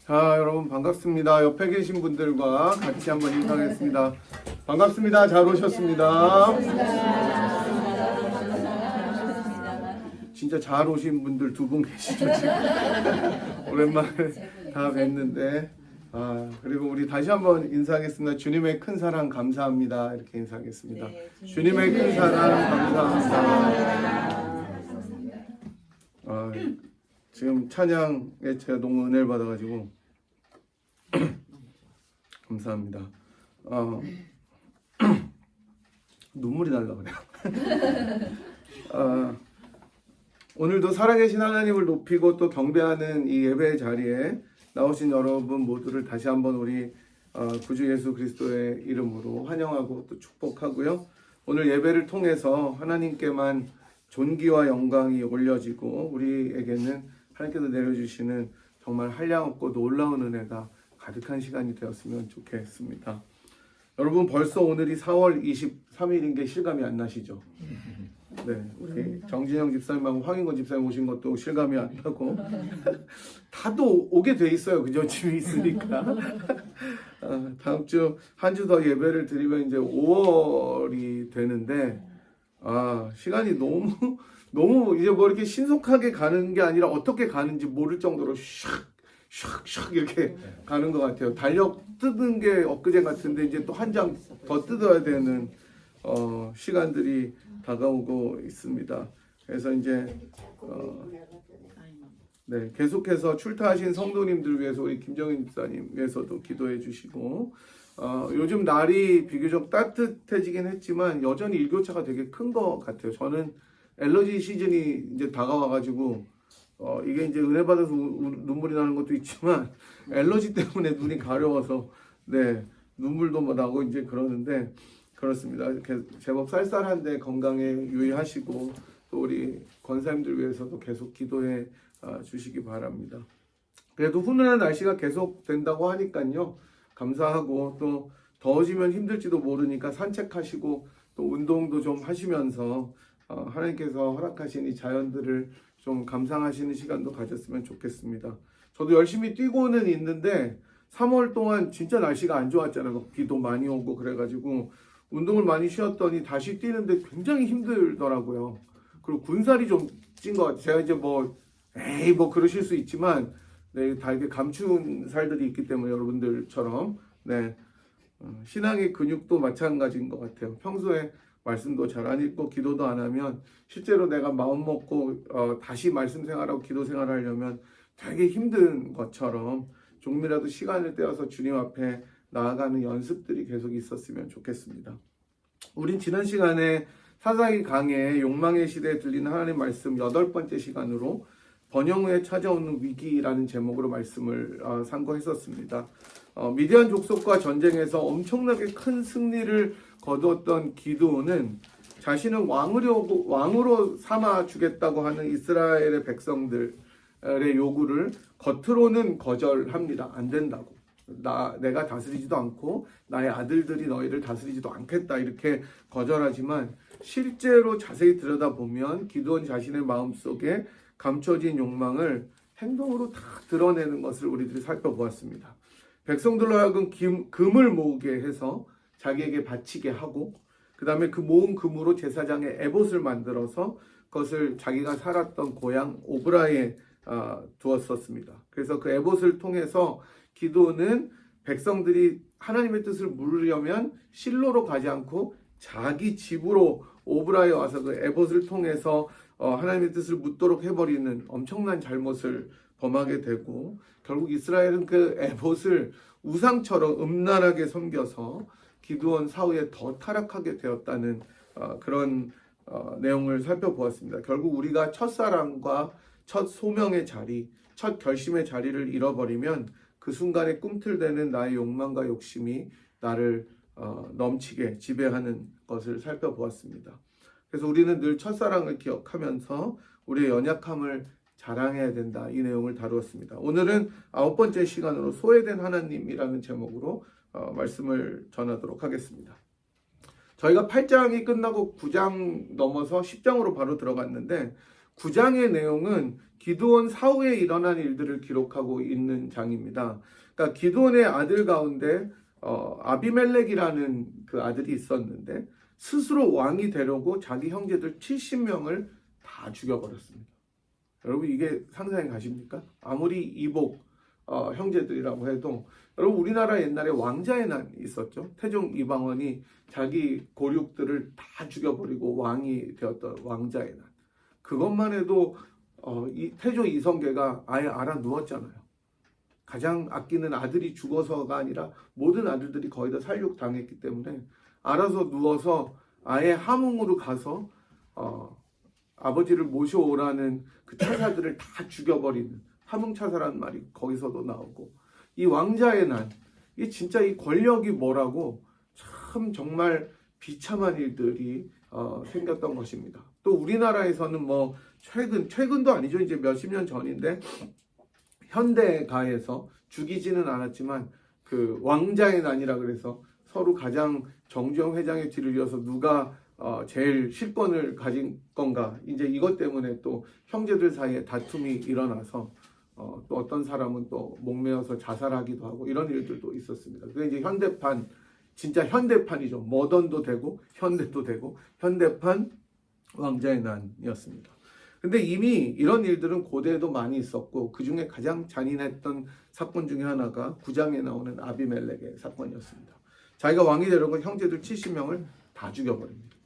자, 여러분 반갑습니다. 옆에 계신 분들과 같이 한번 인사하겠습니다. 반갑습니다. 잘 오셨습니다. 진짜 잘 오신 분들 두 분 계시죠? 오랜만에 다 뵀는데, 그리고 우리 다시 한번 인사하겠습니다. 주님의 큰 사랑 감사합니다. 이렇게 인사하겠습니다. 주님의 큰 사랑 감사합니다. 지금 찬양에 제가 너무 은혜를 받아가지고 감사합니다. 눈물이 날라 그래요. 오늘도 살아계신 하나님을 높이고 또 경배하는 이 예배 자리에 나오신 여러분 모두를 다시 한번 우리 구주 예수 그리스도의 이름으로 환영하고 또 축복하고요. 오늘 예배를 통해서 하나님께만 존귀와 영광이 올려지고 우리에게는 하나님께서 내려주시는 정말 한량없고 놀라운 은혜가 가득한 시간이 되었으면 좋겠습니다. 여러분 벌써 오늘이 4월 23일인 게 실감이 안 나시죠? 네, 우리 정진영 집사님하고 황인권 집사님 오신 것도 실감이 안 나고 다도 오게 돼 있어요. 그죠? 집에 있으니까. 다음 주 한 주 더 예배를 드리면 이제 5월이 되는데 시간이 너무 이제 뭐 이렇게 신속하게 가는 게 아니라 어떻게 가는지 모를 정도로 샥 이렇게 가는 것 같아요. 달력 뜯은 게 엊그제 같은데 이제 또 한 장 더 뜯어야 되는 시간들이 다가오고 있습니다. 그래서 이제 네, 계속해서 출타하신 성도님들 위해서 우리 김정인 집사님 위해서도 기도해 주시고 요즘 날이 비교적 따뜻해지긴 했지만 여전히 일교차가 되게 큰 것 같아요. 저는 엘러지 시즌이 이제 다가와가지고 이게 이제 은혜 받아서 눈물이 나는 것도 있지만 엘러지 때문에 눈이 가려워서 네 눈물도 나고 이제 그러는데 그렇습니다. 제법 쌀쌀한데 건강에 유의하시고 또 우리 권사님들 위해서도 계속 기도해 주시기 바랍니다. 그래도 훈훈한 날씨가 계속 된다고 하니까요. 감사하고 또 더워지면 힘들지도 모르니까 산책하시고 또 운동도 좀 하시면서 하나님께서 허락하신 이 자연들을 좀 감상하시는 시간도 가졌으면 좋겠습니다. 저도 열심히 뛰고는 있는데 3월 동안 진짜 날씨가 안 좋았잖아요. 비도 많이 오고 그래가지고 운동을 많이 쉬었더니 다시 뛰는데 굉장히 힘들더라고요. 그리고 군살이 좀 찐 것 같아요. 제가 이제 뭐 그러실 수 있지만 네, 다 이렇게 감춘 살들이 있기 때문에 여러분들처럼 네, 신앙의 근육도 마찬가지인 것 같아요. 평소에 말씀도 잘 안 읽고 기도도 안 하면 실제로 내가 마음 먹고 다시 말씀 생활하고 기도 생활하려면 되게 힘든 것처럼 조금이라도 시간을 떼어서 주님 앞에 나아가는 연습들이 계속 있었으면 좋겠습니다. 우린 지난 시간에 사사기 강의 욕망의 시대에 들리는 하나님 말씀 8번째 시간으로 번영 후에 찾아오는 위기라는 제목으로 말씀을 상고했었습니다. 미디안 족속과 전쟁에서 엄청나게 큰 승리를 거두었던 기드온은 자신을 왕으로 삼아 주겠다고 하는 이스라엘의 백성들의 요구를 겉으로는 거절합니다. 안 된다고. 내가 다스리지도 않고 나의 아들들이 너희를 다스리지도 않겠다 이렇게 거절하지만 실제로 자세히 들여다보면 기드온 자신의 마음속에 감춰진 욕망을 행동으로 다 드러내는 것을 우리들이 살펴보았습니다. 백성들로 하여금 금을 모으게 해서 자기에게 바치게 하고 그 다음에 그 모은 금으로 제사장의 에봇을 만들어서 그것을 자기가 살았던 고향 오브라에 두었었습니다. 그래서 그 에봇을 통해서 기드온은 백성들이 하나님의 뜻을 물으려면 실로로 가지 않고 자기 집으로 오브라에 와서 그 에봇을 통해서 하나님의 뜻을 묻도록 해버리는 엄청난 잘못을 범하게 되고 결국 이스라엘은 그 에봇을 우상처럼 음란하게 섬겨서 기드온 사후에 더 타락하게 되었다는 그런 내용을 살펴보았습니다. 결국 우리가 첫사랑과 첫 소명의 자리, 첫 결심의 자리를 잃어버리면 그 순간에 꿈틀대는 나의 욕망과 욕심이 나를 넘치게 지배하는 것을 살펴보았습니다. 그래서 우리는 늘 첫사랑을 기억하면서 우리의 연약함을 자랑해야 된다. 이 내용을 다루었습니다. 오늘은 9번째 시간으로 소외된 하나님이라는 제목으로 말씀을 전하도록 하겠습니다. 저희가 8장이 끝나고 9장 넘어서 10장으로 바로 들어갔는데 9장의 내용은 기드온 사후에 일어난 일들을 기록하고 있는 장입니다. 그러니까 기드온의 아들 가운데 아비멜렉이라는 그 아들이 있었는데 스스로 왕이 되려고 자기 형제들 70명을 다 죽여버렸습니다. 여러분 이게 상상이 가십니까? 아무리 이복 형제들이라고 해도 여러분 우리나라 옛날에 왕자의 난이 있었죠. 태종 이방원이 자기 고륙들을 다 죽여버리고 왕이 되었던 왕자의 난. 그것만 해도 이 태조 이성계가 아예 알아 누웠잖아요. 가장 아끼는 아들이 죽어서가 아니라 모든 아들들이 거의 다 살육 당했기 때문에 알아서 누워서 아예 함흥으로 가서 아버지를 모셔오라는 그 차사들을 다 죽여버리는 함흥차사라는 말이 거기서도 나오고, 이 왕자의 난, 이 진짜 이 권력이 뭐라고 참 정말 비참한 일들이 생겼던 것입니다. 또 우리나라에서는 뭐 최근도 아니죠. 이제 몇십 년 전인데 현대가에서 죽이지는 않았지만 그 왕자의 난이라 그래서 서로 가장 정주영 회장의 뒤를 이어서 누가 제일 실권을 가진 건가, 이제 이것 때문에 또 형제들 사이에 다툼이 일어나서 또 어떤 사람은 또 목매어서 자살하기도 하고 이런 일들도 있었습니다. 그게 이제 현대판, 진짜 현대판이죠. 모던도 되고 현대도 되고 현대판 왕자의 난이었습니다. 근데 이미 이런 일들은 고대에도 많이 있었고 그 중에 가장 잔인했던 사건 중에 하나가 9장에 나오는 아비멜렉의 사건이었습니다. 자기가 왕이 되려고 형제들 70명을 다 죽여버립니다.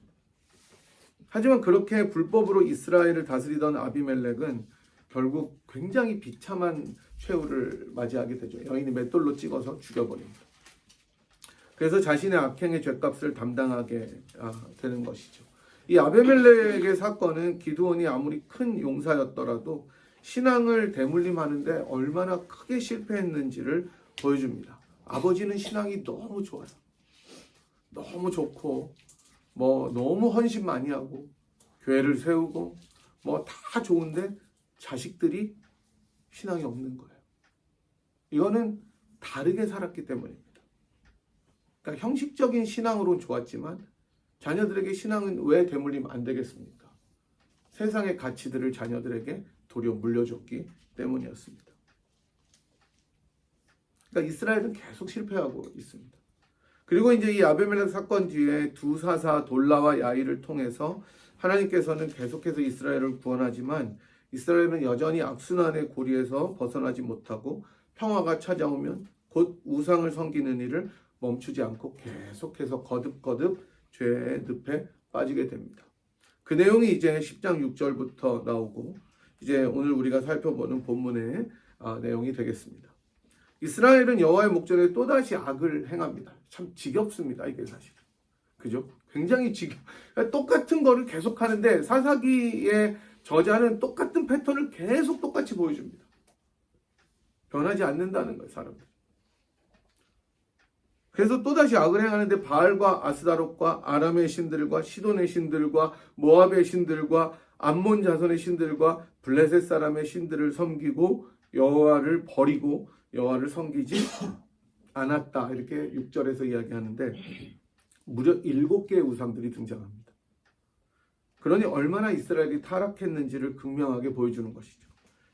하지만 그렇게 불법으로 이스라엘을 다스리던 아비멜렉은 결국 굉장히 비참한 최후를 맞이하게 되죠. 여인이 맷돌로 찍어서 죽여버립니다. 그래서 자신의 악행의 죗값을 담당하게 되는 것이죠. 이 아비멜렉의 사건은 기드온이 아무리 큰 용사였더라도 신앙을 대물림하는데 얼마나 크게 실패했는지를 보여줍니다. 아버지는 신앙이 너무 좋아요. 너무 좋고 너무 헌신 많이 하고 교회를 세우고 다 좋은데 자식들이 신앙이 없는 거예요. 이거는 다르게 살았기 때문입니다. 그러니까 형식적인 신앙으로는 좋았지만 자녀들에게 신앙은 왜 대물리면 안 되겠습니까? 세상의 가치들을 자녀들에게 도리어 물려줬기 때문이었습니다. 그러니까 이스라엘은 계속 실패하고 있습니다. 그리고 이제 이 아비멜렉 사건 뒤에 두 사사 돌라와 야일을 통해서 하나님께서는 계속해서 이스라엘을 구원하지만 이스라엘은 여전히 악순환의 고리에서 벗어나지 못하고 평화가 찾아오면 곧 우상을 섬기는 일을 멈추지 않고 계속해서 거듭거듭 죄의 늪에 빠지게 됩니다. 그 내용이 이제 10장 6절부터 나오고 이제 오늘 우리가 살펴보는 본문의 내용이 되겠습니다. 이스라엘은 여호와의 목전에 또다시 악을 행합니다. 참 지겹습니다. 이게 사실. 그죠? 굉장히 똑같은 거를 계속 하는데 사사기의 저자는 똑같은 패턴을 계속 똑같이 보여줍니다. 변하지 않는다는 거예요, 사람들. 그래서 또다시 악을 행하는데 바알과 아스다롯과 아람의 신들과 시돈의 신들과 모압의 신들과 암몬 자손의 신들과 블레셋 사람의 신들을 섬기고 여호와를 버리고 여호와를 섬기지 않았다. 이렇게 6절에서 이야기하는데 무려 7개의 우상들이 등장합니다. 그러니 얼마나 이스라엘이 타락했는지를 극명하게 보여주는 것이죠.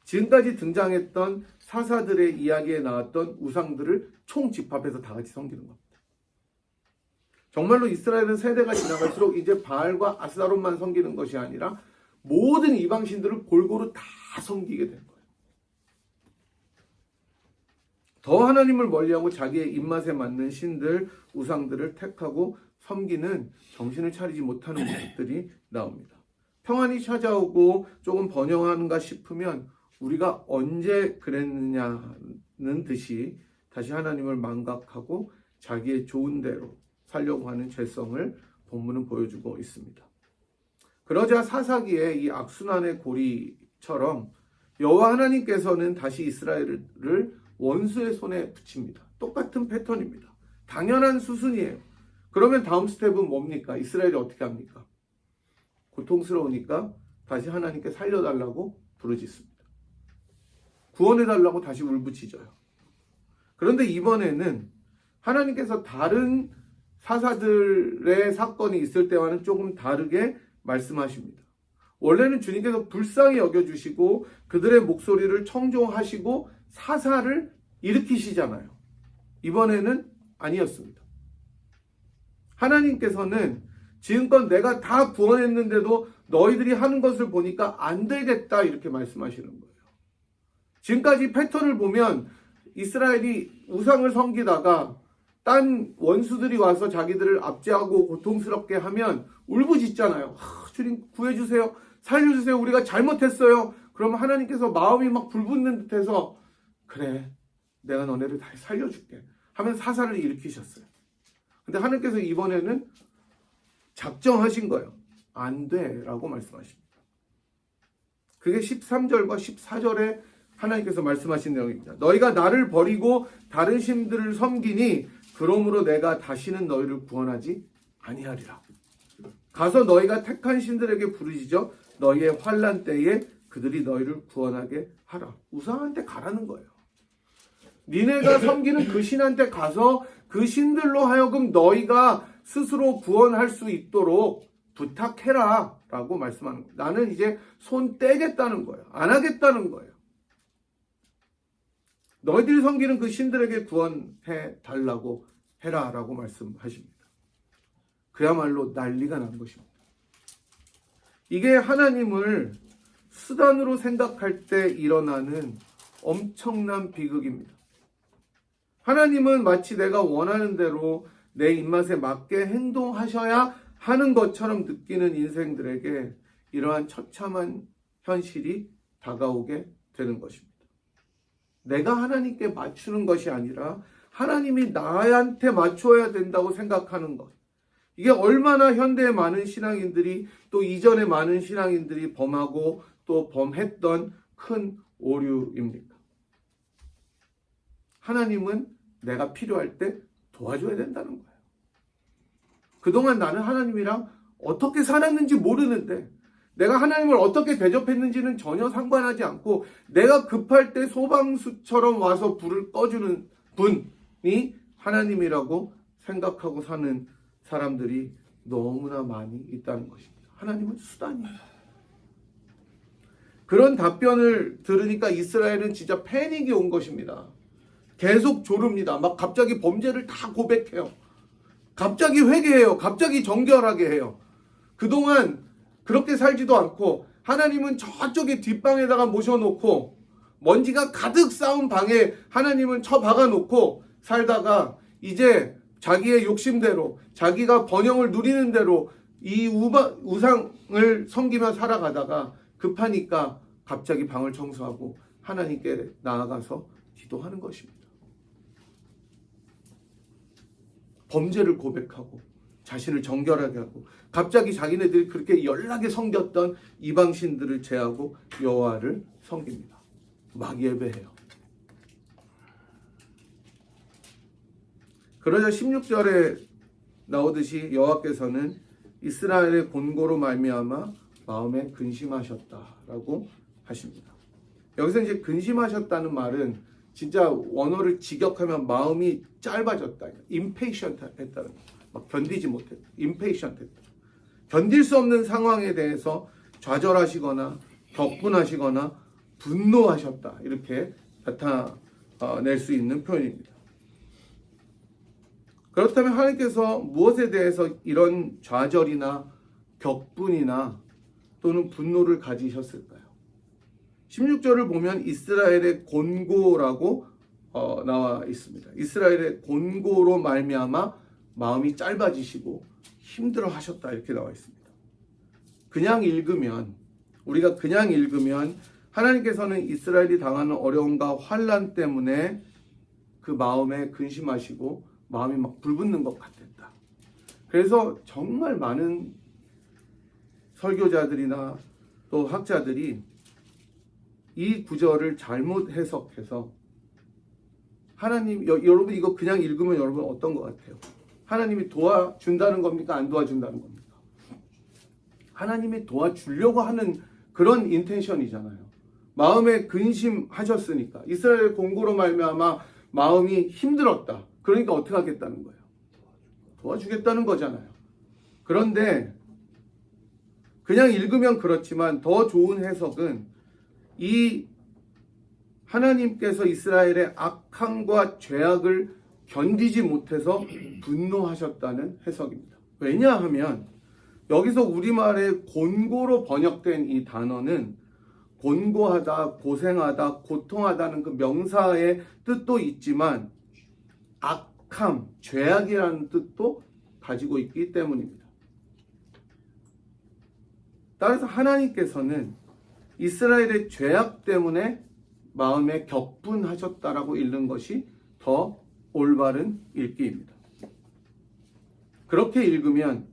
지금까지 등장했던 사사들의 이야기에 나왔던 우상들을 총집합해서 다 같이 섬기는 겁니다. 정말로 이스라엘은 세대가 지나갈수록 이제 바알과 아스다롯만 섬기는 것이 아니라 모든 이방신들을 골고루 다 섬기게 된 거예요. 더 하나님을 멀리하고 자기의 입맛에 맞는 신들, 우상들을 택하고 섬기는 정신을 차리지 못하는 모습들이 나옵니다. 평안이 찾아오고 조금 번영하는가 싶으면 우리가 언제 그랬느냐는 듯이 다시 하나님을 망각하고 자기의 좋은 대로 살려고 하는 죄성을 본문은 보여주고 있습니다. 그러자 사사기의 이 악순환의 고리처럼 여호와 하나님께서는 다시 이스라엘을 원수의 손에 붙입니다. 똑같은 패턴입니다. 당연한 수순이에요. 그러면 다음 스텝은 뭡니까? 이스라엘이 어떻게 합니까? 고통스러우니까 다시 하나님께 살려달라고 부르짖습니다. 구원해달라고 다시 울부짖어요. 그런데 이번에는 하나님께서 다른 사사들의 사건이 있을 때와는 조금 다르게 말씀하십니다. 원래는 주님께서 불쌍히 여겨주시고 그들의 목소리를 청종하시고 사사를 일으키시잖아요. 이번에는 아니었습니다. 하나님께서는 지금껏 내가 다 구원했는데도 너희들이 하는 것을 보니까 안 되겠다 이렇게 말씀하시는 거예요. 지금까지 패턴을 보면 이스라엘이 우상을 섬기다가 딴 원수들이 와서 자기들을 압제하고 고통스럽게 하면 울부짖잖아요. 주님 구해주세요. 살려주세요. 우리가 잘못했어요. 그러면 하나님께서 마음이 막 불붙는 듯해서 그래 내가 너네를 다 살려줄게 하면 사사를 일으키셨어요. 근데 하나님께서 이번에는 작정하신 거예요. 안 돼 라고 말씀하십니다. 그게 13절과 14절에 하나님께서 말씀하신 내용입니다. 너희가 나를 버리고 다른 신들을 섬기니 그러므로 내가 다시는 너희를 구원하지 아니하리라. 가서 너희가 택한 신들에게 부르짖어 너희의 환난 때에 그들이 너희를 구원하게 하라. 우상한테 가라는 거예요. 니네가 섬기는 그 신한테 가서 그 신들로 하여금 너희가 스스로 구원할 수 있도록 부탁해라 라고 말씀하는 거예요. 나는 이제 손 떼겠다는 거예요. 안 하겠다는 거예요. 너희들이 섬기는 그 신들에게 구원해 달라고 해라 라고 말씀하십니다. 그야말로 난리가 난 것입니다. 이게 하나님을 수단으로 생각할 때 일어나는 엄청난 비극입니다. 하나님은 마치 내가 원하는 대로 내 입맛에 맞게 행동하셔야 하는 것처럼 느끼는 인생들에게 이러한 처참한 현실이 다가오게 되는 것입니다. 내가 하나님께 맞추는 것이 아니라 하나님이 나한테 맞춰야 된다고 생각하는 것. 이게 얼마나 현대의 많은 신앙인들이 또 이전의 많은 신앙인들이 범하고 또 범했던 큰 오류입니까? 하나님은 내가 필요할 때 도와줘야 된다는 거예요. 그동안 나는 하나님이랑 어떻게 살았는지 모르는데 내가 하나님을 어떻게 대접했는지는 전혀 상관하지 않고 내가 급할 때 소방수처럼 와서 불을 꺼주는 분이 하나님이라고 생각하고 사는 사람들이 너무나 많이 있다는 것입니다. 하나님은 수단이에요. 그런 답변을 들으니까 이스라엘은 진짜 패닉이 온 것입니다. 계속 조릅니다. 막 갑자기 범죄를 다 고백해요. 갑자기 회개해요. 갑자기 정결하게 해요. 그동안 그렇게 살지도 않고 하나님은 저쪽에 뒷방에다가 모셔놓고 먼지가 가득 쌓은 방에 하나님은 처박아놓고 살다가 이제 자기의 욕심대로 자기가 번영을 누리는 대로 이 우상을 섬기며 살아가다가 급하니까 갑자기 방을 청소하고 하나님께 나아가서 기도하는 것입니다. 범죄를 고백하고 자신을 정결하게 하고 갑자기 자기네들이 그렇게 연락에 섬겼던 이방신들을 제하고 여호와를 섬깁니다. 막 예배해요. 그러자 16절에 나오듯이 여호와께서는 이스라엘의 곤고로 말미암아 마음에 근심하셨다라고 하십니다. 여기서 이제 근심하셨다는 말은 진짜 원어를 직역하면 마음이 짧아졌다. impatient 했다는 거. 막 견디지 못했다. impatient 했다. 견딜 수 없는 상황에 대해서 좌절하시거나 격분하시거나 분노하셨다. 이렇게 나타낼 수 있는 표현입니다. 그렇다면 하나님께서 무엇에 대해서 이런 좌절이나 격분이나 또는 분노를 가지셨을까요? 16절을 보면 이스라엘의 곤고라고 나와 있습니다. 이스라엘의 곤고로 말미암아 마음이 짧아지시고 힘들어 하셨다 이렇게 나와 있습니다. 우리가 그냥 읽으면 하나님께서는 이스라엘이 당하는 어려움과 환난 때문에 그 마음에 근심하시고 마음이 막 불붙는 것 같았다. 그래서 정말 많은 설교자들이나 또 학자들이 이 구절을 잘못 해석해서 하나님, 여러분 이거 그냥 읽으면 여러분 어떤 것 같아요? 하나님이 도와준다는 겁니까? 안 도와준다는 겁니까? 하나님이 도와주려고 하는 그런 인텐션이잖아요. 마음에 근심하셨으니까. 이스라엘 공고로 말미암아 마음이 힘들었다. 그러니까 어떻게 하겠다는 거예요?. 도와주겠다는 거잖아요. 그런데 그냥 읽으면 그렇지만 더 좋은 해석은 이 하나님께서 이스라엘의 악함과 죄악을 견디지 못해서 분노하셨다는 해석입니다. 왜냐하면 여기서 우리말에 곤고로 번역된 이 단어는 곤고하다, 고생하다, 고통하다는 그 명사의 뜻도 있지만 악함, 죄악이라는 뜻도 가지고 있기 때문입니다. 따라서 하나님께서는 이스라엘의 죄악 때문에 마음에 격분하셨다라고 읽는 것이 더 올바른 읽기입니다. 그렇게 읽으면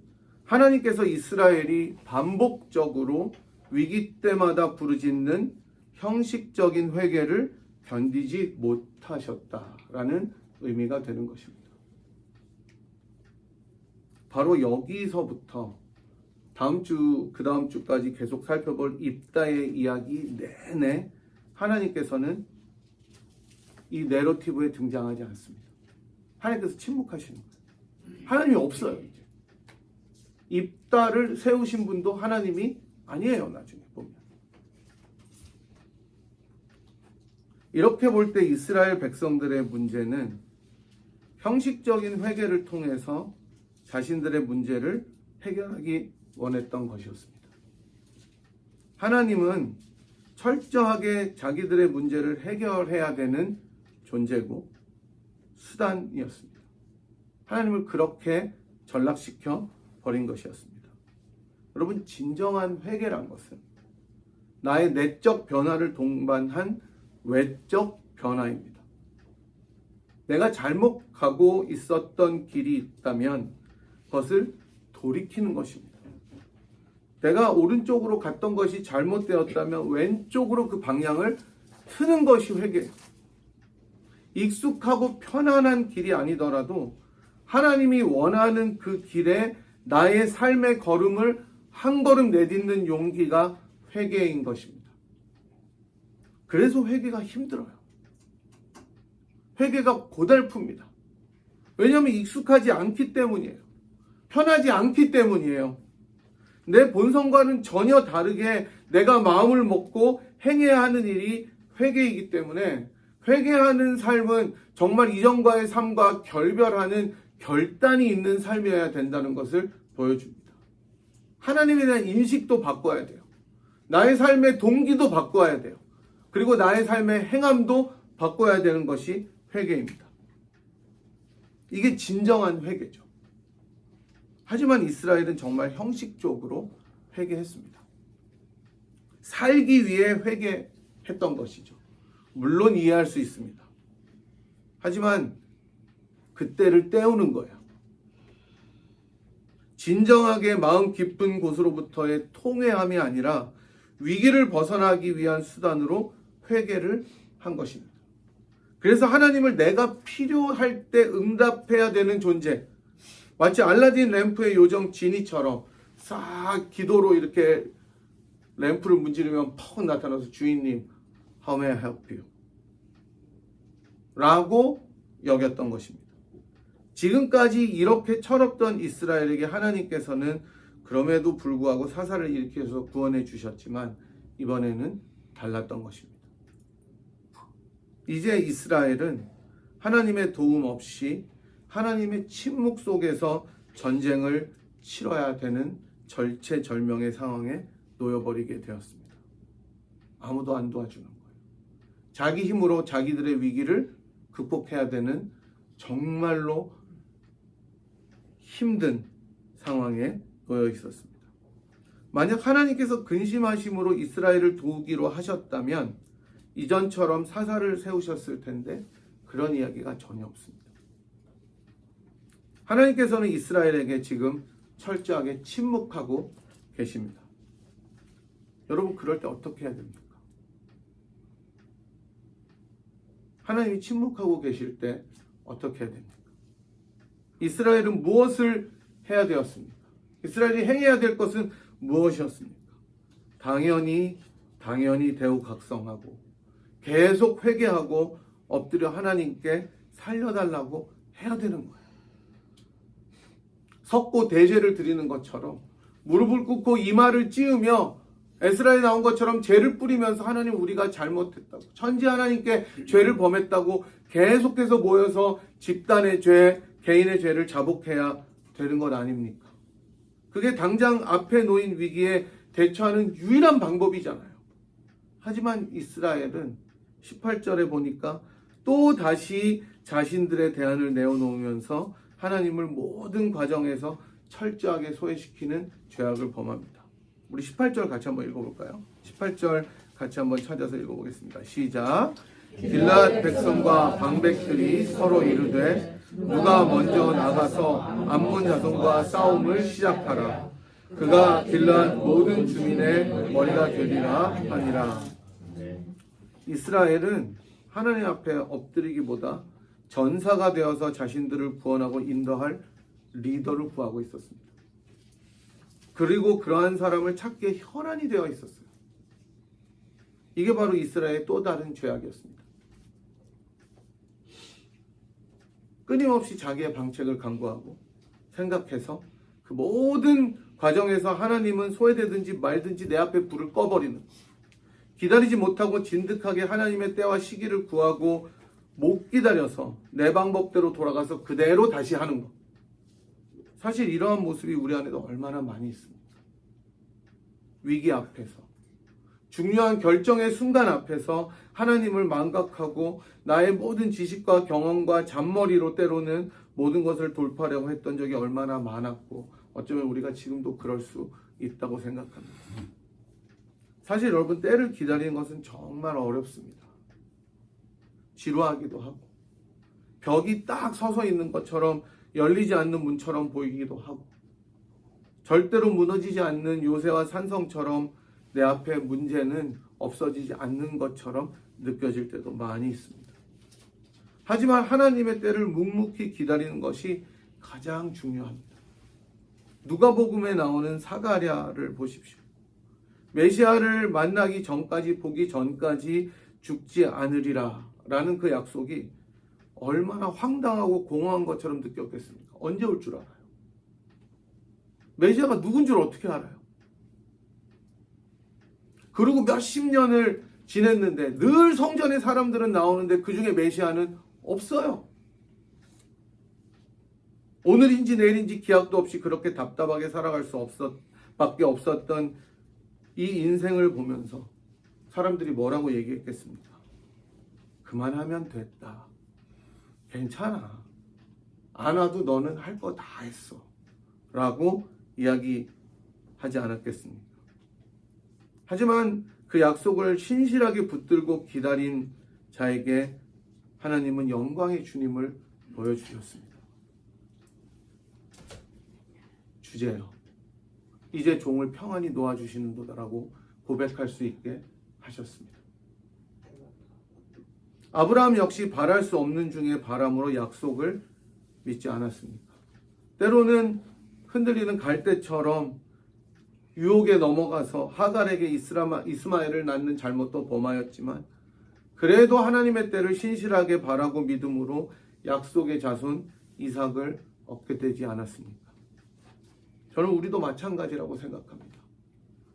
하나님께서 이스라엘이 반복적으로 위기 때마다 부르짖는 형식적인 회개를 견디지 못하셨다라는 의미가 되는 것입니다. 바로 여기서부터 다음 주, 그 다음 주까지 계속 살펴볼 입다의 이야기 내내 하나님께서는 이 내러티브에 등장하지 않습니다. 하나님께서 침묵하시는 거예요. 하나님이 없어요, 이제. 입다를 세우신 분도 하나님이 아니에요, 나중에 보면. 이렇게 볼 때 이스라엘 백성들의 문제는 형식적인 회개를 통해서 자신들의 문제를 해결하기 원했던 것이었습니다. 하나님은 철저하게 자기들의 문제를 해결해야 되는 존재고 수단이었습니다. 하나님을 그렇게 전락시켜 버린 것이었습니다. 여러분, 진정한 회개란 것은 나의 내적 변화를 동반한 외적 변화입니다. 내가 잘못 가고 있었던 길이 있다면 그것을 돌이키는 것입니다. 내가 오른쪽으로 갔던 것이 잘못되었다면 왼쪽으로 그 방향을 트는 것이 회개예요. 익숙하고 편안한 길이 아니더라도 하나님이 원하는 그 길에 나의 삶의 걸음을 한 걸음 내딛는 용기가 회개인 것입니다. 그래서 회개가 힘들어요. 회개가 고달픕니다. 왜냐하면 익숙하지 않기 때문이에요. 편하지 않기 때문이에요. 내 본성과는 전혀 다르게 내가 마음을 먹고 행해야 하는 일이 회개이기 때문에 회개하는 삶은 정말 이전과의 삶과 결별하는 결단이 있는 삶이어야 된다는 것을 보여줍니다. 하나님에 대한 인식도 바꿔야 돼요. 나의 삶의 동기도 바꿔야 돼요. 그리고 나의 삶의 행함도 바꿔야 되는 것이 회개입니다. 이게 진정한 회개죠. 하지만 이스라엘은 정말 형식적으로 회개했습니다. 살기 위해 회개했던 것이죠. 물론 이해할 수 있습니다. 하지만 그때를 때우는 거예요. 진정하게 마음 깊은 곳으로부터의 통회함이 아니라 위기를 벗어나기 위한 수단으로 회개를 한 것입니다. 그래서 하나님을 내가 필요할 때 응답해야 되는 존재, 마치 알라딘 램프의 요정 지니처럼 싹 기도로 이렇게 램프를 문지르면 퍽 나타나서 주인님, how may I help you? 라고 여겼던 것입니다. 지금까지 이렇게 철없던 이스라엘에게 하나님께서는 그럼에도 불구하고 사사를 일으켜서 구원해 주셨지만 이번에는 달랐던 것입니다. 이제 이스라엘은 하나님의 도움 없이 하나님의 침묵 속에서 전쟁을 치러야 되는 절체절명의 상황에 놓여버리게 되었습니다. 아무도 안 도와주는 거예요. 자기 힘으로 자기들의 위기를 극복해야 되는 정말로 힘든 상황에 놓여 있었습니다. 만약 하나님께서 근심하심으로 이스라엘을 도우기로 하셨다면 이전처럼 사사를 세우셨을 텐데 그런 이야기가 전혀 없습니다. 하나님께서는 이스라엘에게 지금 철저하게 침묵하고 계십니다. 여러분, 그럴 때 어떻게 해야 됩니까? 하나님이 침묵하고 계실 때 어떻게 해야 됩니까? 이스라엘은 무엇을 해야 되었습니까? 이스라엘이 행해야 될 것은 무엇이었습니까? 당연히 대우각성하고 계속 회개하고 엎드려 하나님께 살려달라고 해야 되는 거예요. 석고 대죄를 드리는 것처럼 무릎을 꿇고 이마를 찌으며 에스라에 나온 것처럼 죄를 뿌리면서 하나님 우리가 잘못했다고, 천지 하나님께 죄를 범했다고 계속해서 모여서 집단의 죄, 개인의 죄를 자복해야 되는 것 아닙니까? 그게 당장 앞에 놓인 위기에 대처하는 유일한 방법이잖아요. 하지만 이스라엘은 18절에 보니까 또 다시 자신들의 대안을 내어놓으면서 하나님을 모든 과정에서 철저하게 소외시키는 죄악을 범합니다. 우리 18절 같이 한번 읽어볼까요? 18절 같이 한번 찾아서 읽어보겠습니다. 시작. 길앗 백성과 방백들이 서로 이르되 누가 먼저 나가서 암몬 자손과 싸움을 시작하라. 그가 길앗 모든 주민의 머리가 되리라 하니라. 이스라엘은 하나님 앞에 엎드리기보다 전사가 되어서 자신들을 구원하고 인도할 리더를 구하고 있었습니다. 그리고 그러한 사람을 찾기에 혈안이 되어 있었어요. 이게 바로 이스라엘의 또 다른 죄악이었습니다. 끊임없이 자기의 방책을 강구하고 생각해서 그 모든 과정에서 하나님은 소외되든지 말든지 내 앞에 불을 꺼버리는, 기다리지 못하고 진득하게 하나님의 때와 시기를 구하고 못 기다려서 내 방법대로 돌아가서 그대로 다시 하는 것. 사실 이러한 모습이 우리 안에도 얼마나 많이 있습니까? 위기 앞에서, 중요한 결정의 순간 앞에서 하나님을 망각하고 나의 모든 지식과 경험과 잔머리로 때로는 모든 것을 돌파하려고 했던 적이 얼마나 많았고, 어쩌면 우리가 지금도 그럴 수 있다고 생각합니다. 사실 여러분, 때를 기다리는 것은 정말 어렵습니다. 지루하기도 하고, 벽이 딱 서서 있는 것처럼 열리지 않는 문처럼 보이기도 하고, 절대로 무너지지 않는 요새와 산성처럼 내 앞에 문제는 없어지지 않는 것처럼 느껴질 때도 많이 있습니다. 하지만 하나님의 때를 묵묵히 기다리는 것이 가장 중요합니다. 누가복음에 나오는 사가랴를 보십시오. 메시아를 만나기 전까지, 보기 전까지 죽지 않으리라 라는 그 약속이 얼마나 황당하고 공허한 것처럼 느꼈겠습니까? 언제 올 줄 알아요? 메시아가 누군 줄 어떻게 알아요? 그리고 몇십 년을 지냈는데 늘 성전에 사람들은 나오는데 그 중에 메시아는 없어요. 오늘인지 내일인지 기약도 없이 그렇게 답답하게 살아갈 밖에 없었던 이 인생을 보면서 사람들이 뭐라고 얘기했겠습니까? 그만하면 됐다. 괜찮아. 안 와도 너는 할 거 다 했어. 라고 이야기하지 않았겠습니까? 하지만 그 약속을 신실하게 붙들고 기다린 자에게 하나님은 영광의 주님을 보여주셨습니다. 주제요. 이제 종을 평안히 놓아주시는도다라고 고백할 수 있게 하셨습니다. 아브라함 역시 바랄 수 없는 중에 바람으로 약속을 믿지 않았습니까? 때로는 흔들리는 갈대처럼 유혹에 넘어가서 하갈에게 이스마엘을 낳는 잘못도 범하였지만 그래도 하나님의 때를 신실하게 바라고 믿음으로 약속의 자손 이삭을 얻게 되지 않았습니까? 저는 우리도 마찬가지라고 생각합니다.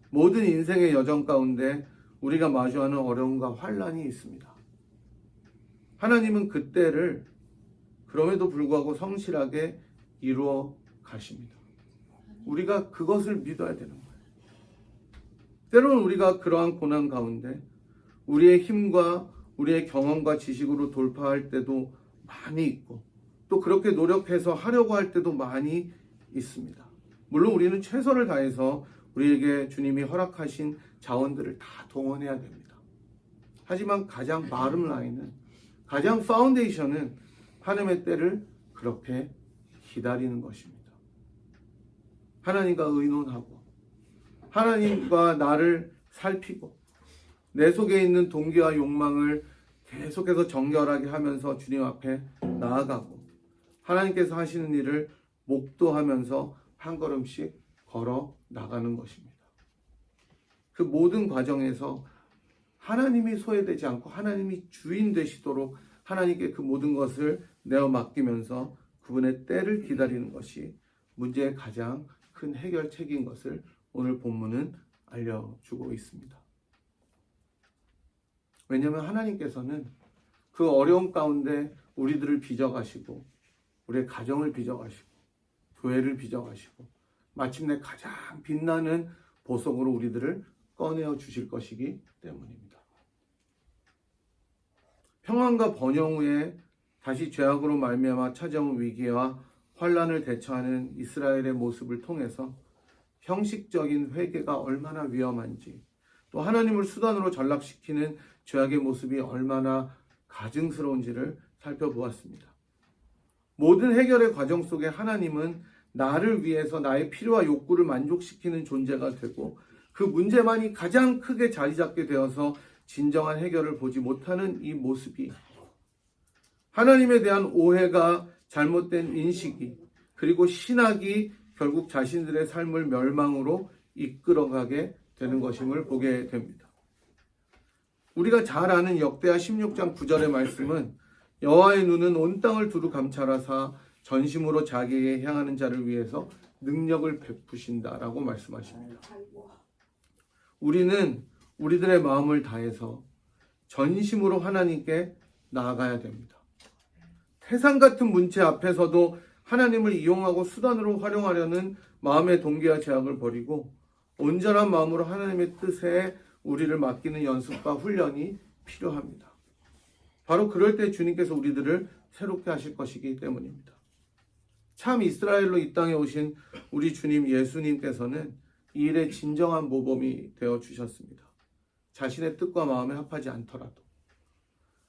모든 인생의 여정 가운데 우리가 마주하는 어려움과 환난이 있습니다. 하나님은 그 때를 그럼에도 불구하고 성실하게 이루어 가십니다. 우리가 그것을 믿어야 되는 거예요. 때로는 우리가 그러한 고난 가운데 우리의 힘과 우리의 경험과 지식으로 돌파할 때도 많이 있고 또 그렇게 노력해서 하려고 할 때도 많이 있습니다. 물론 우리는 최선을 다해서 우리에게 주님이 허락하신 자원들을 다 동원해야 됩니다. 하지만 가장 마름 라인은, 가장 파운데이션은 하나님의 때를 그렇게 기다리는 것입니다. 하나님과 의논하고 하나님과 나를 살피고 내 속에 있는 동기와 욕망을 계속해서 정결하게 하면서 주님 앞에 나아가고 하나님께서 하시는 일을 목도하면서 한 걸음씩 걸어 나가는 것입니다. 그 모든 과정에서 하나님이 소외되지 않고 하나님이 주인 되시도록 하나님께 그 모든 것을 내어 맡기면서 그분의 때를 기다리는 것이 문제의 가장 큰 해결책인 것을 오늘 본문은 알려주고 있습니다. 왜냐하면 하나님께서는 그 어려움 가운데 우리들을 빚어가시고 우리의 가정을 빚어가시고 교회를 빚어가시고 마침내 가장 빛나는 보석으로 우리들을 꺼내어 주실 것이기 때문입니다. 평안과 번영 후에 다시 죄악으로 말미암아 찾아온 위기와 환란을 대처하는 이스라엘의 모습을 통해서 형식적인 회개가 얼마나 위험한지, 또 하나님을 수단으로 전락시키는 죄악의 모습이 얼마나 가증스러운지를 살펴보았습니다. 모든 해결의 과정 속에 하나님은 나를 위해서 나의 필요와 욕구를 만족시키는 존재가 되고 그 문제만이 가장 크게 자리 잡게 되어서 진정한 해결을 보지 못하는 이 모습이 하나님에 대한 오해가 잘못된 인식이 그리고 신학이 결국 자신들의 삶을 멸망으로 이끌어가게 되는 것임을 보게 됩니다. 우리가 잘 아는 역대하 16장 9절의 말씀은 여호와의 눈은 온 땅을 두루 감찰하사 전심으로 자기에게 향하는 자를 위해서 능력을 베푸신다라고 말씀하십니다. 우리는 우리들의 마음을 다해서 전심으로 하나님께 나아가야 됩니다. 태산 같은 문제 앞에서도 하나님을 이용하고 수단으로 활용하려는 마음의 동기와 제약을 버리고 온전한 마음으로 하나님의 뜻에 우리를 맡기는 연습과 훈련이 필요합니다. 바로 그럴 때 주님께서 우리들을 새롭게 하실 것이기 때문입니다. 참 이스라엘로 이 땅에 오신 우리 주님 예수님께서는 이 일의 진정한 모범이 되어 주셨습니다. 자신의 뜻과 마음에 합하지 않더라도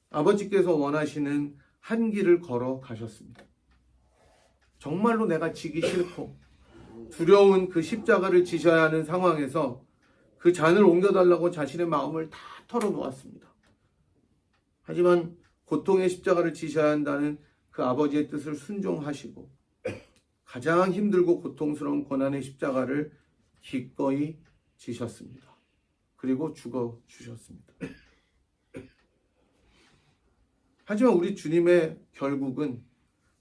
아버지께서 원하시는 한 길을 걸어 가셨습니다. 정말로 내가 지기 싫고 두려운 그 십자가를 지셔야 하는 상황에서 그 잔을 옮겨달라고 자신의 마음을 다 털어놓았습니다. 하지만 고통의 십자가를 지셔야 한다는 그 아버지의 뜻을 순종하시고 가장 힘들고 고통스러운 고난의 십자가를 기꺼이 지셨습니다. 그리고 죽어 주셨습니다. 하지만 우리 주님의 결국은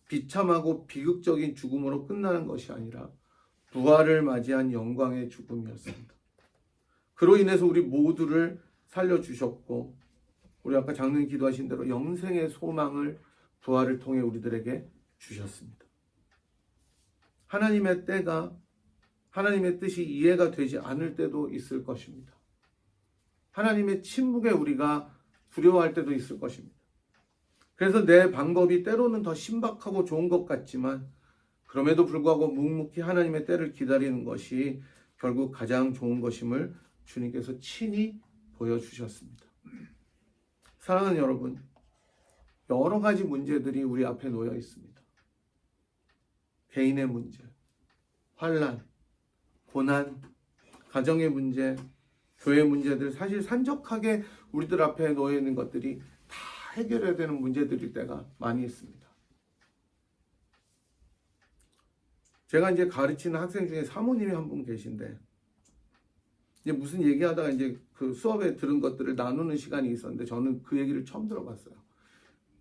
비참하고 비극적인 죽음으로 끝나는 것이 아니라 부활을 맞이한 영광의 죽음이었습니다. 그로 인해서 우리 모두를 살려주셨고 우리 아까 장로님 기도하신 대로 영생의 소망을 부활을 통해 우리들에게 주셨습니다. 하나님의 때가 하나님의 뜻이 이해가 되지 않을 때도 있을 것입니다. 하나님의 침묵에 우리가 두려워할 때도 있을 것입니다. 그래서 내 방법이 때로는 더 신박하고 좋은 것 같지만 그럼에도 불구하고 묵묵히 하나님의 때를 기다리는 것이 결국 가장 좋은 것임을 주님께서 친히 보여주셨습니다. 사랑하는 여러분, 여러 가지 문제들이 우리 앞에 놓여 있습니다. 개인의 문제, 환난, 고난, 가정의 문제, 교회 문제들 사실 산적하게 우리들 앞에 놓여 있는 것들이 다 해결해야 되는 문제들일 때가 많이 있습니다. 제가 이제 가르치는 학생 중에 사모님이 한 분 계신데 이제 무슨 얘기하다가 이제 그 수업에 들은 것들을 나누는 시간이 있었는데 저는 그 얘기를 처음 들어봤어요.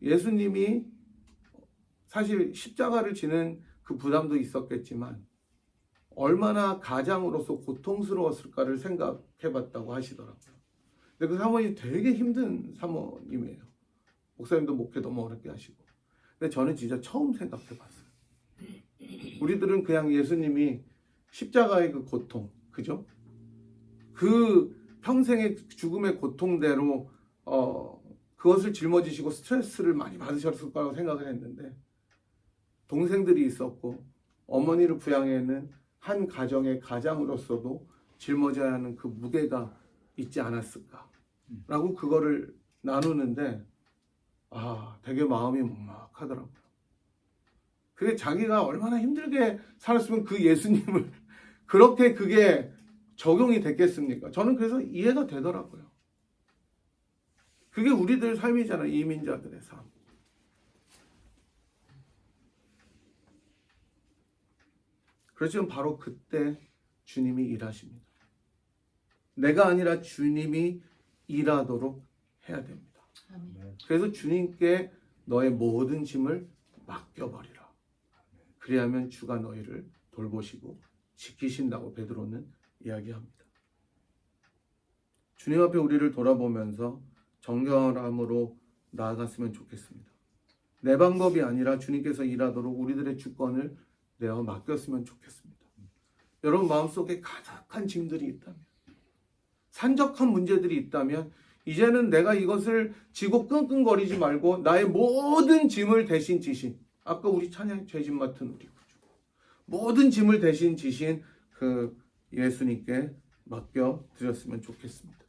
예수님이 사실 십자가를 지는 그 부담도 있었겠지만 얼마나 가장으로서 고통스러웠을까를 생각해봤다고 하시더라고요. 근데 그 사모님이 되게 힘든 사모님이에요. 목사님도 목회 너무 어렵게 하시고. 근데 저는 진짜 처음 생각해봤어요. 우리들은 그냥 예수님이 십자가의 그 고통, 그죠? 그 평생의 죽음의 고통대로 그것을 짊어지시고 스트레스를 많이 받으셨을 거라고 생각을 했는데 동생들이 있었고 어머니를 부양해낸 한 가정의 가장으로서도 짊어져야 하는 그 무게가 있지 않았을까라고 그거를 나누는데 되게 마음이 먹먹하더라고요. 그게 자기가 얼마나 힘들게 살았으면 그 예수님을 그렇게 그게 적용이 됐겠습니까? 저는 그래서 이해가 되더라고요. 그게 우리들 삶이잖아요. 이민자들의 삶. 그렇지만 바로 그때 주님이 일하십니다. 내가 아니라 주님이 일하도록 해야 됩니다. 그래서 주님께 너의 모든 짐을 맡겨버리라. 그리하면 주가 너희를 돌보시고 지키신다고 베드로는 이야기합니다. 주님 앞에 우리를 돌아보면서 정결함으로 나아갔으면 좋겠습니다. 내 방법이 아니라 주님께서 일하도록 우리들의 주권을 내어 맡겼으면 좋겠습니다. 여러분 마음속에 가득한 짐들이 있다면, 산적한 문제들이 있다면 이제는 내가 이것을 지고 끙끙거리지 말고 나의 모든 짐을 대신 지신, 아까 우리 찬양 죄짐 맡은 우리 구주, 모든 짐을 대신 지신 그 예수님께 맡겨드렸으면 좋겠습니다.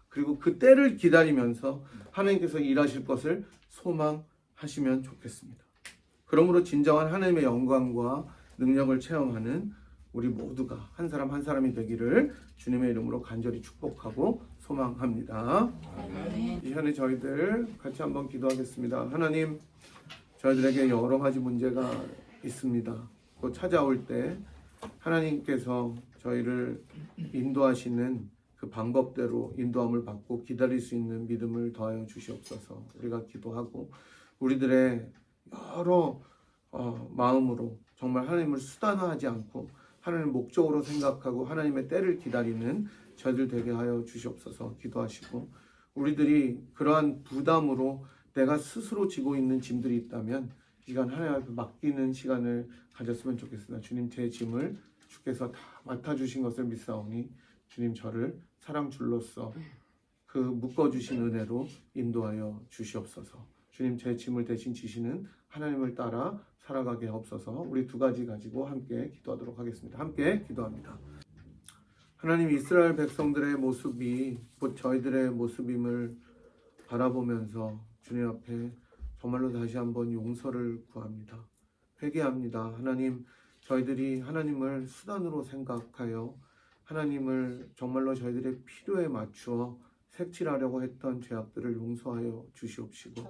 그리고 그 때를 기다리면서 하나님께서 일하실 것을 소망하시면 좋겠습니다. 그러므로 진정한 하나님의 영광과 능력을 체험하는 우리 모두가 한 사람 한 사람이 되기를 주님의 이름으로 간절히 축복하고 소망합니다. 이 시간에 저희들 같이 한번 기도하겠습니다. 하나님, 저희들에게 여러 가지 문제가 있습니다. 또 찾아올 때 하나님께서 저희를 인도하시는 그 방법대로 인도함을 받고 기다릴 수 있는 믿음을 더하여 주시옵소서. 우리가 기도하고 우리들의 여러 마음으로 정말 하나님을 수단화하지 않고 하나님을 목적으로 생각하고 하나님의 때를 기다리는 저희들 되게 하여 주시옵소서. 기도하시고 우리들이 그러한 부담으로 내가 스스로 지고 있는 짐들이 있다면 이간 하나님 앞에 맡기는 시간을 가졌으면 좋겠습니다. 주님, 제 짐을 주께서 다 맡아주신 것을 믿사오니 주님, 저를 사랑 줄로서 그 묶어주신 은혜로 인도하여 주시옵소서. 주님, 제 짐을 대신 지시는 하나님을 따라 살아가게 하옵소서. 우리 두 가지 가지고 함께 기도하도록 하겠습니다. 함께 기도합니다. 하나님, 이스라엘 백성들의 모습이 곧 저희들의 모습임을 바라보면서 주님 앞에 정말로 다시 한번 용서를 구합니다. 회개합니다. 하나님, 저희들이 하나님을 수단으로 생각하여 하나님을 정말로 저희들의 필요에 맞추어 색칠하려고 했던 죄악들을 용서하여 주시옵시고,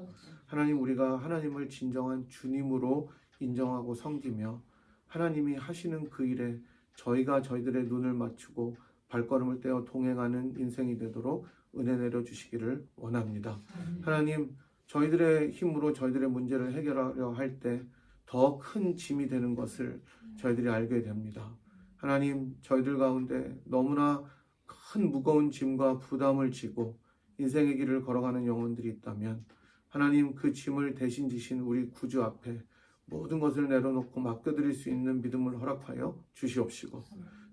하나님, 우리가 하나님을 진정한 주님으로 인정하고 섬기며 하나님이 하시는 그 일에 저희가 저희들의 눈을 맞추고 발걸음을 떼어 동행하는 인생이 되도록 은혜 내려주시기를 원합니다. 하나님, 저희들의 힘으로 저희들의 문제를 해결하려 할 때 더 큰 짐이 되는 것을 저희들이 알게 됩니다. 하나님, 저희들 가운데 너무나 큰 무거운 짐과 부담을 지고 인생의 길을 걸어가는 영혼들이 있다면 하나님, 그 짐을 대신 지신 우리 구주 앞에 모든 것을 내려놓고 맡겨드릴 수 있는 믿음을 허락하여 주시옵시고,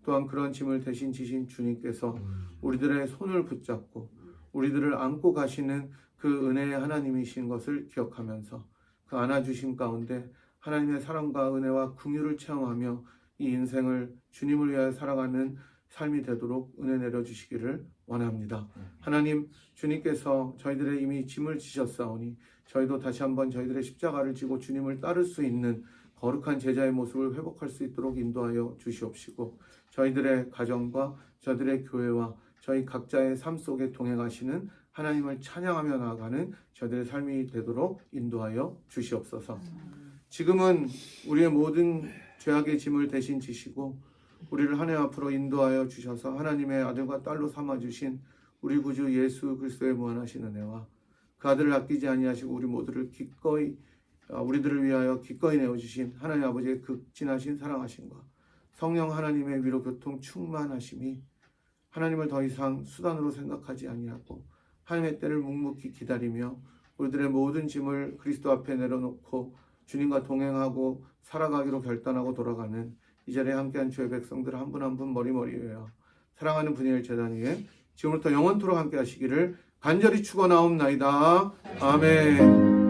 또한 그런 짐을 대신 지신 주님께서 우리들의 손을 붙잡고 우리들을 안고 가시는 그 은혜의 하나님이신 것을 기억하면서 그 안아주심 가운데 하나님의 사랑과 은혜와 긍휼을 체험하며 이 인생을 주님을 위하여 살아가는 삶이 되도록 은혜 내려주시기를 원합니다. 하나님, 주님께서 저희들의 이미 짐을 지셨사오니 저희도 다시 한번 저희들의 십자가를 지고 주님을 따를 수 있는 거룩한 제자의 모습을 회복할 수 있도록 인도하여 주시옵시고, 저희들의 가정과 저희들의 교회와 저희 각자의 삶 속에 동행하시는 하나님을 찬양하며 나아가는 저희들의 삶이 되도록 인도하여 주시옵소서. 지금은 우리의 모든 죄악의 짐을 대신 지시고 우리를 하나님 앞으로 인도하여 주셔서 하나님의 아들과 딸로 삼아주신 우리 구주 예수 그리스도의 무한하신 은혜와 그 아들을 아끼지 아니하시고 우리 모두를 기꺼이 우리들을 위하여 기꺼이 내어주신 하나님 아버지의 극진하신 사랑하심과 성령 하나님의 위로 교통 충만하심이 하나님을 더 이상 수단으로 생각하지 아니하고 하나님의 때를 묵묵히 기다리며 우리들의 모든 짐을 그리스도 앞에 내려놓고 주님과 동행하고 살아가기로 결단하고 돌아가는 이 자리에 함께한 주의 백성들 한 분 한 분 머리머리에 사랑하는 분야의 재단 위에 지금부터 영원토록 함께 하시기를 간절히 축원하옵나이다. 아멘.